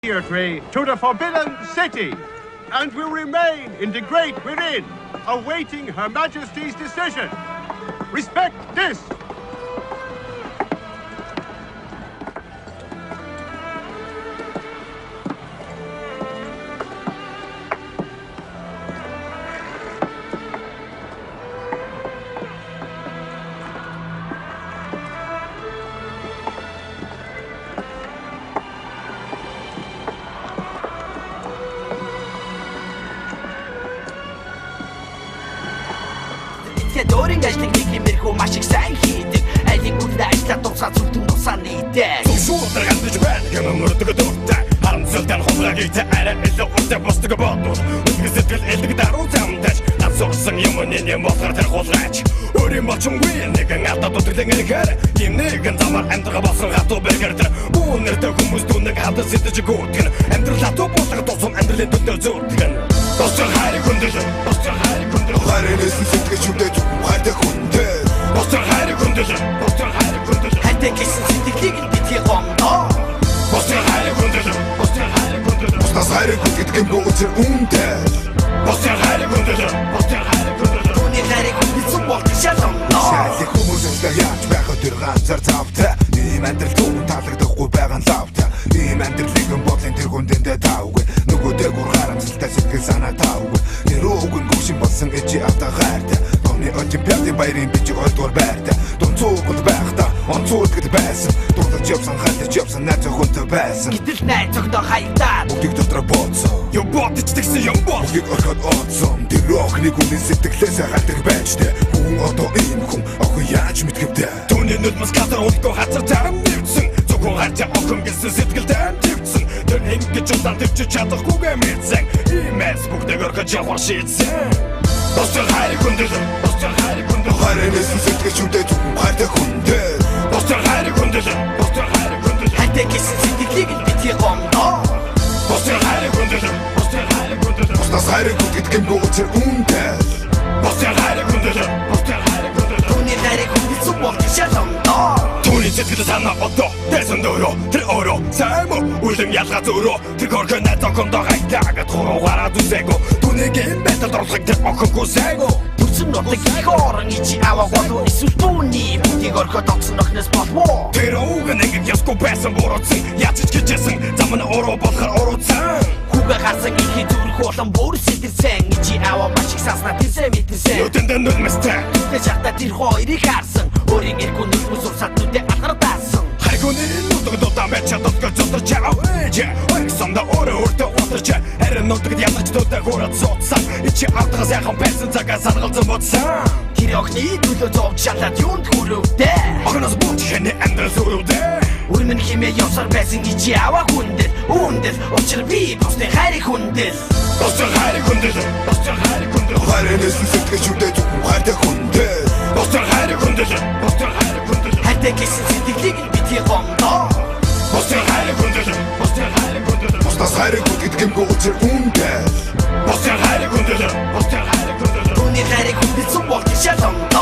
Tree to the Forbidden City, and will remain in the Great Within, awaiting Her Majesty's decision. Respect this! Дөрийн ажлыг нэг юмэрхүү маш их сайн хийдэг. Айлын үлдээ ажиллаад дуусаад зүтэн тусаа нийтээ. Шуудар хандж байна юм мөрдөг дуртай. Харамсалтай хулгайг ихтэй арай илүү уртай босдог бодвол. Үтгэл сэтгэл элдэг даруй замдаж. Над сурсан юмны юм болохоор тэр хулгайч. Өөрийн болчонгүй нэгэн алдаад утгалан ирэхээр юм нэгэн замаар амьдрах болсон хатуу бэргэрдэр. Үүнэртэй хүмүүс дүнэг хадас сэтэж гүтгэн. Амьдрал хатуу болох тусам амьдралын төлөө зөрдгөн. Бостой хайр хүндэл. Бостой хайр хүндэл. Хайрнээс сэтгэж үдэж хайртай хүндэл. Бостой хайр хүндэл. Бостой хайр хүндэл. Хайртай гэсэн сэтгэлийг битгий гомдоо. Бостой хайр хүндэл. Бостой хайр хүндэл. Бостой хайр гэдэг юм бөөнчөр үнтэй. Бостой хайр хүндэл. Бостой хайр хүндэл. Түүний хайрыг хүндэлсэн болт шалгамноо. Шалгах хүмүүстэй яаж байх вэ тэр ганцаар тавтай. Ийм амьдрал түүн таалагдахгүй байгаа лавтай. Ийм амьдралыг бодлын тэр хүндэндээ таавгүй. Нөгөөдөө гур харамсалтай сэтгэл санаа таавгүй. Тэр үгэн гүшин болсон гэж ата гайртай. Томны очим пяти баярын бичиг ойдвар байртай. Дунцуукд байхдаа онцуудгд байсан. Дуудаж явсан хайлж явсан найз охинтой байсан. Гэтэл найз охинтой хаягдаад бүгдийг дотор бодсон. Юм бодож тэгсэн юм бол бүгдийг орхиод оцсон. Тэр охины хүний сэтгэлээс хатдаг байж тэ. Хүн одоо ийм хүн охин яаж мэдгэвдэ. Түүний нүдмэс кадр уулгүй хацар зарам нэвсэн. Зөвхөн хатя охин гэсэн сэтгэлтэй нэвсэн. Тэр ингэж удаан төвч чадахгүйгээ мэдсэн. Иймээс бүгдийг орхиод явах шийдсэн. Бостой хайр хүндэл. Бостой хайр хүндэл. Хайрнээс сэтгэж үдэж хайртай хүндэл. Бостой хайр хүндэл. Бостой хайр хүндэл. хайртай гэсэн сэтгэлийг битгий гомдоо. Бостой хайр хүндэл. Бостой хайр хүндэл. Бостой хайр гэдэг юм бөөнчөр үнтэй. Бостой хайр хүндэл. Бостой хайр хүндэл. Түүний хайрыг хүндэлсэн болт шалгамноо. Түүний сэтгэл санаа одоо дэсэн дөрөө. Тэр өөрөө сайн мө үлэн ялгаа зөрөө. Тэр горхон найз охиндоо хайтаагаад хуруугаараа дүсээгөө. Түүнийг юм байтал орлох тэр охингүй сайгөө. Түрсэн нутаг их орон ичи аваа болов эсвэл түүний бүгдийг орхиод огсон охноос болов. Тэр үгэн ингэж ясгүй байсан буруудсан. Яаж ч гэжсэн зам нь өөрөө болохоор уруудсан. Хүүгээ гарсан ихий зүрх болон бүр сэтэрсэн. Ичи аваа маш их санснаа тэрсээ мэдэрсэн. Нүдэндээ нүдмэстэй. Тэ чахта тэр хоёрыг харсан. Өөрийн эргүү нүдмэс урсаад нүдэ алгардаасан. Хайгууны нүдэг дутаа мэт чаддаг зодорч авэж. Ойсомда өөрөө удирч. Харин нүдэг ядаж дутаа хураад суудсан. Ичи автгаас яхан байсан цагаа сангалзан бодсан. Тэр охины төлөө зовж шалаад юунд хүрвдэ. Охноос бууч хэний амьдрал сүрвдэ. Үрмэн химээ явсаар байсан ичи аваа хүндэл. Үүндэл учир би бостой хайрыг хүндэл. Бостой хайр хүндэл. Бостой хайр хүндэл. Хайрнээс сэтгэж үдэж хайртай хүндэл. Бостой хайр хүндэл. Бостой хайр хүндэл. Хайртай гэсэн сэтгэлийг битгий гомдоо. Бостой хайр хүндэл. Бостой хайр хүндэл. Бостой хайр гэдэг юм бөөнчөр үнтэй. Бостой хайр хүндэл. Бостой хайр хүндэл. Түүний хайрыг хүндэлсэн болт шалгамноо.